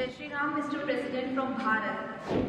Jai Shri Ram, Mr. President from Bharat.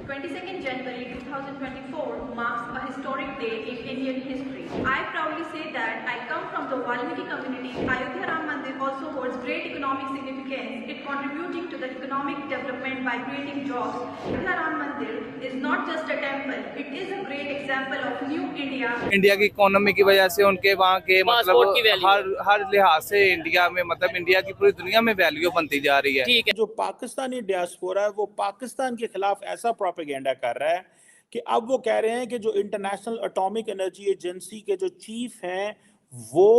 22nd January 2024 marks a historic day in Indian history. I proudly say that I come from the Valmiki community. Ayodhya Ram Mandir also holds great economic significance. It contributing to the economic development by creating jobs. Ayodhya Ram Mandir is not just a temple, it is a great example of new India. India की economy की वजह से उनके वहाँ के मतलब हर लिहाज से इंडिया में मतलब इंडिया की पूरी दुनिया में वैल्यू बनती जा रही है। ठीक है। जो पाकिस्तानी डियास्पोरा है वो पाकिस्तान के खिलाफ ऐसा प्रोपेगेंडा कर रहा है कि अब वो कह रहे हैं कि जो इंटरनेशनल एटॉमिक एनर्जी एजेंसी के जो चीफ हैं वो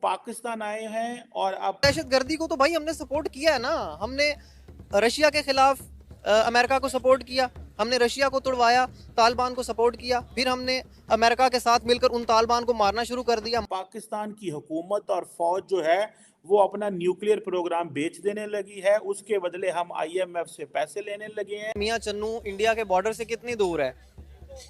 पाकिस्तान आए हैं और अब दहशतगर्दी को तो भाई हमने सपोर्ट किया है ना। हमने रशिया के खिलाफ अमेरिका को सपोर्ट किया, हमने रशिया को तुड़वाया, तालिबान को सपोर्ट किया, फिर हमने अमेरिका के साथ मिलकर उन तालिबान को मारना शुरू कर दिया। पाकिस्तान की हुकूमत और फौज जो है वो अपना न्यूक्लियर प्रोग्राम बेच देने लगी है, उसके बदले हम IMF से पैसे लेने लगे हैं। मियां चन्नू इंडिया के बॉर्डर से कितनी दूर है?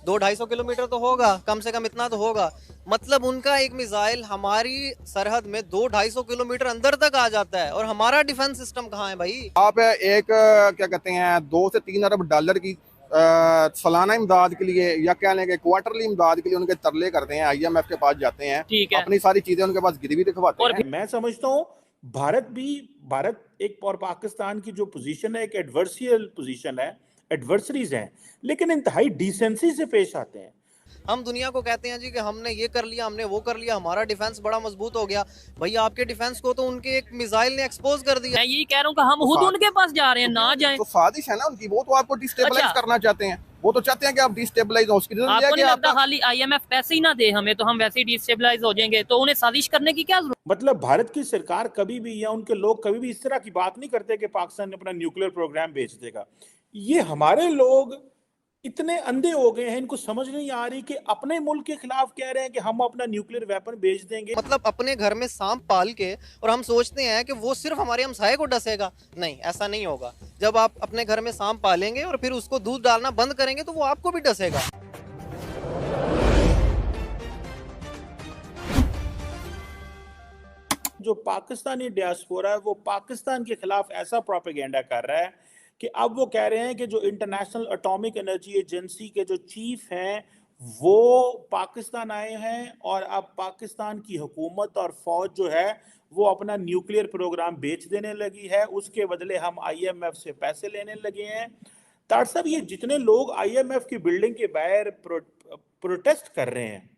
200-250 किलोमीटर तो होगा, कम से कम इतना तो होगा। मतलब उनका एक मिसाइल हमारी सरहद में 200-250 किलोमीटर अंदर तक आ जाता है और हमारा डिफेंस सिस्टम कहाँ है भाई? आप एक क्या कहते हैं 2 से 3 अरब डॉलर की सालाना इमदाद के लिए या कह लेंगे क्वार्टरली इमदाद के लिए उनके तरले करते हैं, IMF के पास जाते हैं, अपनी सारी चीजें उनके पास गिरवी दिखवाते हैं। मैं समझता हूँ भारत एक और पाकिस्तान की जो पोजीशन है एक एडवर्सियल पोजीशन है, एडवर्सरीज हैं, लेकिन इंतहाई डिसेंसी से पेश आते हैं। हम दुनिया को कहते हैं जी कि हमने ये कर लिया, हमने वो कर लिया, हमारा डिफेंस बड़ा मजबूत हो गया। भैया आपके डिफेंस को तो उनके एक मिसाइल ने एक्सपोज कर दिया। मैं यही कह रहा हूँ कि हम खुद उनके पास जा रहे हैं, ना जाएं। तो साजिश है ना उनकी, वो तो आपको डिस्टेबलाइज करना चाहते हैं, वो तो चाहते हैं कि आप डिस्टेबलाइज हो। उसकी आपको नहीं लगता खाली IMF पैसे ही ना दे हमें तो हम वैसे ही डिस्टेबलाइज हो जाएंगे? तो उन्हें साजिश करने की क्या जरूरत? मतलब भारत की सरकार कभी भी या उनके लोग कभी भी इस तरह की बात नहीं करते कि पाकिस्तान ने अपना न्यूक्लियर प्रोग्राम बेच देगा। ये हमारे लोग इतने अंधे हो गए हैं, इनको समझ नहीं आ रही कि अपने मुल्क के खिलाफ कह रहे हैं कि हम अपना न्यूक्लियर वेपन बेच देंगे। मतलब अपने घर में सांप पाल के और हम सोचते हैं कि वो सिर्फ हमारे हमसाये को डसेगा। नहीं, ऐसा नहीं होगा। जब आप अपने घर में सांप पालेंगे और फिर उसको दूध डालना बंद करेंगे तो वो आपको भी डसेगा। जो पाकिस्तानी डियास्पोरा है वो पाकिस्तान के खिलाफ ऐसा प्रोपेगेंडा कर रहा है कि अब वो कह रहे हैं कि जो इंटरनेशनल एटॉमिक एनर्जी एजेंसी के जो चीफ हैं वो पाकिस्तान आए हैं और अब पाकिस्तान की हुकूमत और फौज जो है वो अपना न्यूक्लियर प्रोग्राम बेच देने लगी है, उसके बदले हम IMF से पैसे लेने लगे हैं। तार साहब ये जितने लोग IMF की बिल्डिंग के बाहर प्रोटेस्ट कर रहे हैं,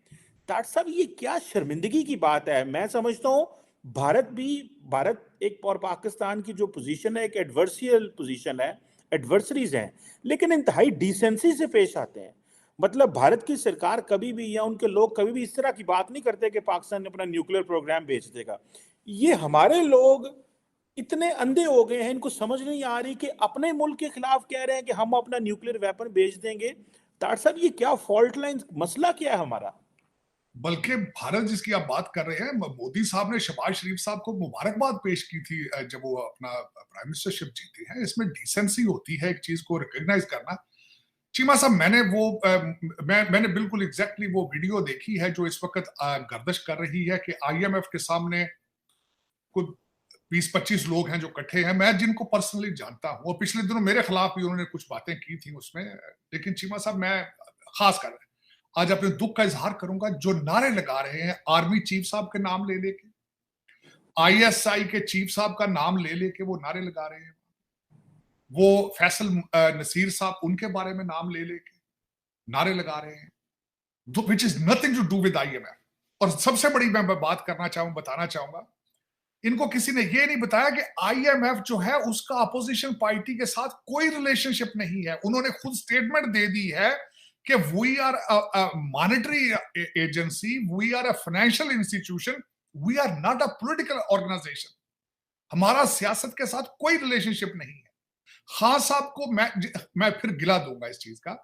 तार साहब ये क्या शर्मिंदगी की बात है। मैं समझता हूँ भारत एक और पाकिस्तान की जो पोजीशन है एक एडवर्सियल पोजीशन है, एडवर्सरीज हैं, लेकिन इंतहाई डिसेंसी से पेश आते हैं। मतलब भारत की सरकार कभी भी या उनके लोग कभी भी इस तरह की बात नहीं करते कि पाकिस्तान ने अपना न्यूक्लियर प्रोग्राम बेच देगा। ये हमारे लोग इतने अंधे हो गए हैं, इनको समझ नहीं आ रही कि अपने मुल्क के खिलाफ कह रहे हैं कि हम अपना न्यूक्लियर वेपन बेच देंगे। तार साहब ये क्या फॉल्ट लाइन, मसला क्या है हमारा? बल्कि भारत जिसकी आप बात कर रहे हैं, मोदी साहब ने शहबाज शरीफ साहब को मुबारकबाद पेश की थी जब वो अपना प्राइम मिनिस्टरशिप जीते हैं। इसमें डिसेंसी होती है एक चीज को रिकॉग्नाइज करना। चीमा साहब मैंने बिल्कुल एग्जैक्टली वो वीडियो देखी है जो इस वक्त गर्दिश कर रही है कि IMF के सामने कुछ 20-25 लोग हैं जो इकट्ठे हैं, मैं जिनको पर्सनली जानता हूं, और पिछले दिनों मेरे खिलाफ भी उन्होंने कुछ बातें की थी उसमें। लेकिन चीमा साहब मैं खास कर आज अपने दुख का इजहार करूंगा, जो नारे लगा रहे हैं आर्मी चीफ साहब के नाम ले लेके, ISI के चीफ साहब का नाम ले लेके वो नारे लगा रहे हैं, वो फैसल नसीर साहब उनके बारे में नाम ले लेके नारे लगा रहे हैं, which is nothing to do with IMF। और सबसे बड़ी मैं बात बताना चाहूंगा, इनको किसी ने ये नहीं बताया कि IMF जो है उसका अपोजिशन पार्टी के साथ कोई रिलेशनशिप नहीं है। उन्होंने खुद स्टेटमेंट दे दी है कि we are a monetary agency, we are a financial institution, we are not a political organization. हमारा सियासत के साथ कोई रिलेशनशिप नहीं है। खान साहब को मैं फिर गिला दूंगा इस चीज का।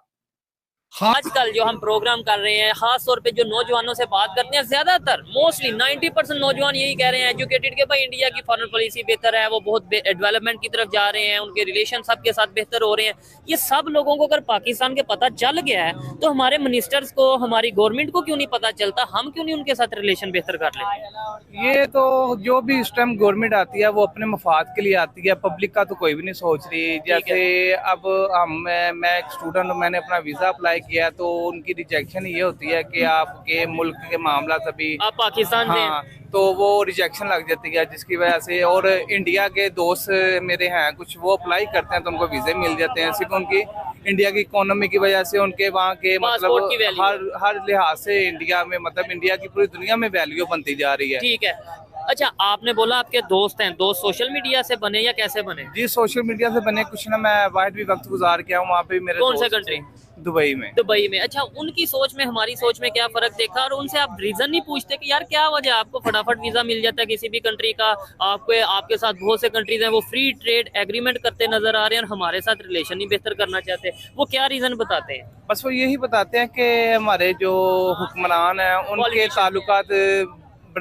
हाँ आजकल जो हम प्रोग्राम कर रहे हैं, खास तौर पे जो नौजवानों से बात करते हैं, ज्यादातर मोस्टली 90% नौजवान यही कह रहे हैं एजुकेटेड के भाई इंडिया की फॉरेन पॉलिसी बेहतर है, वो बहुत डेवलपमेंट की तरफ जा रहे हैं, उनके रिलेशन सबके साथ बेहतर हो रहे हैं। ये सब लोगों को अगर पाकिस्तान के पता चल गया है तो हमारे मिनिस्टर्स को, हमारी गवर्नमेंट को क्यों नहीं पता चलता? हम क्यों नहीं उनके साथ रिलेशन बेहतर कर लेते? ये तो जो भी इस टाइम गवर्नमेंट आती है वो अपने मफाद के लिए आती है, पब्लिक का तो कोई भी नहीं सोच रही। जैसे अब मैं एक स्टूडेंट हूँ, मैंने अपना वीजा अप्लाई किया तो उनकी रिजेक्शन ये होती है कि आपके मुल्क के मामला तभी आप पाकिस्तान से हाँ, तो वो रिजेक्शन लग जाती है, जिसकी वजह से। और इंडिया के दोस्त मेरे हैं कुछ, वो अप्लाई करते हैं तो उनको वीजे मिल जाते हैं, सिर्फ उनकी इंडिया की इकोनॉमी की वजह से, उनके वहाँ के पासपोर्ट की मतलब वैल्यू। हर लिहाज से इंडिया में, मतलब इंडिया की पूरी दुनिया में वैल्यू बनती जा रही है। ठीक है। अच्छा, आपने बोला आपके दोस्त हैं, दोस्त सोशल मीडिया से बने या कैसे बने? जी सोशल मीडिया से बने कुछ ना, मैं वाहिद भी वक्त गुजार के आऊँ वहाँ पे मेरे कौन सा दोस्त कंट्री? दुबई में। दुबई में। अच्छा, उनकी सोच में हमारी सोच में क्या फर्क देखा, और उनसे आप रीजन नहीं पूछते कि यार क्या वजह, आपको फटाफट वीजा मिल जाता है किसी भी कंट्री का, आपके साथ बहुत से कंट्रीज हैं वो फ्री ट्रेड एग्रीमेंट करते नजर आ रहे हैं और हमारे साथ रिलेशन ही बेहतर करना चाहते हैं, वो क्या रीजन बताते हैं? बस वो यही बताते हैं कि हमारे जो हुक्मरान हैं उनके ताल्लुकात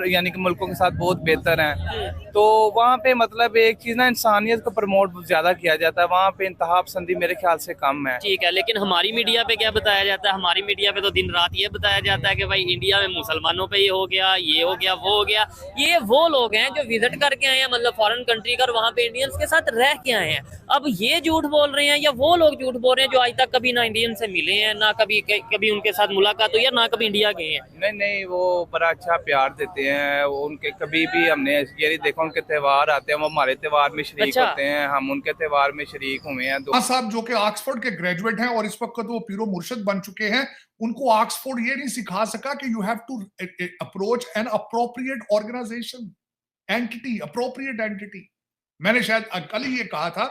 यानी कि मुल्कों के साथ बहुत बेहतर हैं, तो वहाँ पे मतलब एक चीज ना, इंसानियत को प्रमोट ज्यादा किया जाता है, वहाँ पे इंतहा पसंदी मेरे ख्याल से कम है। ठीक है, लेकिन हमारी मीडिया पे क्या बताया जाता है? हमारी मीडिया पे तो दिन रात ये बताया जाता है कि भाई इंडिया में मुसलमानों पे ये हो गया, ये हो गया, वो हो गया। ये वो लोग हैं जो विजिट करके आए हैं, मतलब फॉरेन कंट्री का, और वहाँ पे इंडियंस के साथ रह के आए हैं। अब ये झूठ बोल रहे हैं या वो लोग झूठ बोल रहे हैं जो आज तक कभी ना इंडियन से मिले हैं, ना कभी उनके साथ मुलाकात हुई है, ना कभी इंडिया गए हैं? नहीं, वो बड़ा अच्छा प्यार देते हैं, उनके कभी भी हमने ये नहीं देखा, उनके त्यौहार आते हैं वो हमारे त्यौहार में शरीक अच्छा। होते हैं, हम उनके त्यौहार में शरीक हुए हैं। हाँ साहब जो कि ऑक्सफोर्ड के ग्रेजुएट हैं और इस वक्त वो पीरो मुर्शद बन चुके हैं, उनको ऑक्सफोर्ड ये नहीं सिखा सका कि you have to approach an appropriate organization entity, appropriate entity. मैंने शायद कल ही ये कहा था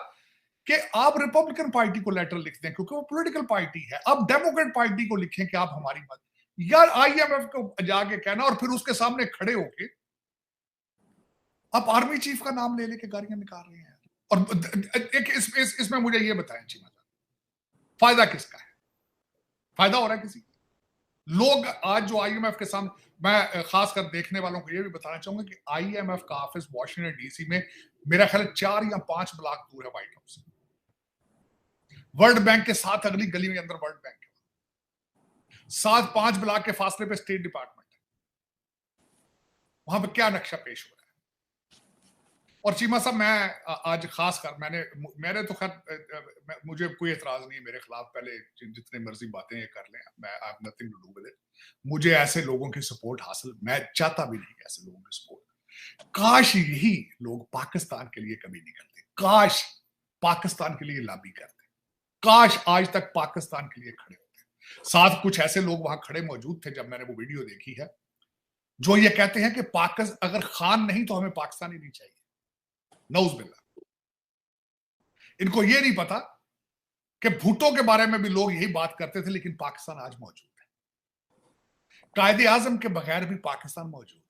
कि आप रिपब्लिकन पार्टी को लेटर लिख दें क्योंकि वो पॉलिटिकल पार्टी है, आप डेमोक्रेट पार्टी को लिखें कि आप हमारी मदद, यार IMF को जाके कहना और फिर उसके सामने खड़े होके आप आर्मी चीफ का नाम ले लेके गाड़ियां निकाल रहे हैं। और एक इसमें मुझे ये बताएं चीमा, फायदा किसका है? फायदा हो रहा है किसी? लोग आज जो IMF के सामने, मैं खासकर देखने वालों को ये भी बताना चाहूंगा कि IMF का ऑफिस वॉशिंगटन DC में मेरा ख्याल 4 या 5 ब्लॉक दूर है व्हाइट हाउस। वर्ल्ड बैंक के साथ अगली गली में अंदर वर्ल्ड बैंक है, साथ 5 ब्लॉक के फासले पे स्टेट डिपार्टमेंट है। वहां पे क्या नक्शा पेश हो रहा है? और चीमा साहब, मैं आज खास कर मेरे तो खैर मुझे कोई एतराज नहीं है मेरे खिलाफ, पहले जितने मर्जी बातें ये कर लें, मैं I have nothing to do with it. मुझे ऐसे लोगों की सपोर्ट हासिल, मैं चाहता भी नहीं ऐसे लोगों की सपोर्ट। काश यही लोग पाकिस्तान के लिए कभी नहीं करते, काश पाकिस्तान के लिए लॉबी करते, काश आज तक पाकिस्तान के लिए खड़े होते। साथ कुछ ऐसे लोग वहां खड़े मौजूद थे जब मैंने वो वीडियो देखी है, जो ये कहते हैं कि पाकिस्तान अगर खान नहीं तो हमें पाकिस्तान ही नहीं चाहिए। नौज़बिल्लाह। इनको ये नहीं पता कि भुट्टो के बारे में भी लोग यही बात करते थे, लेकिन पाकिस्तान आज मौजूद है। कायदे आजम के बगैर भी पाकिस्तान मौजूद है।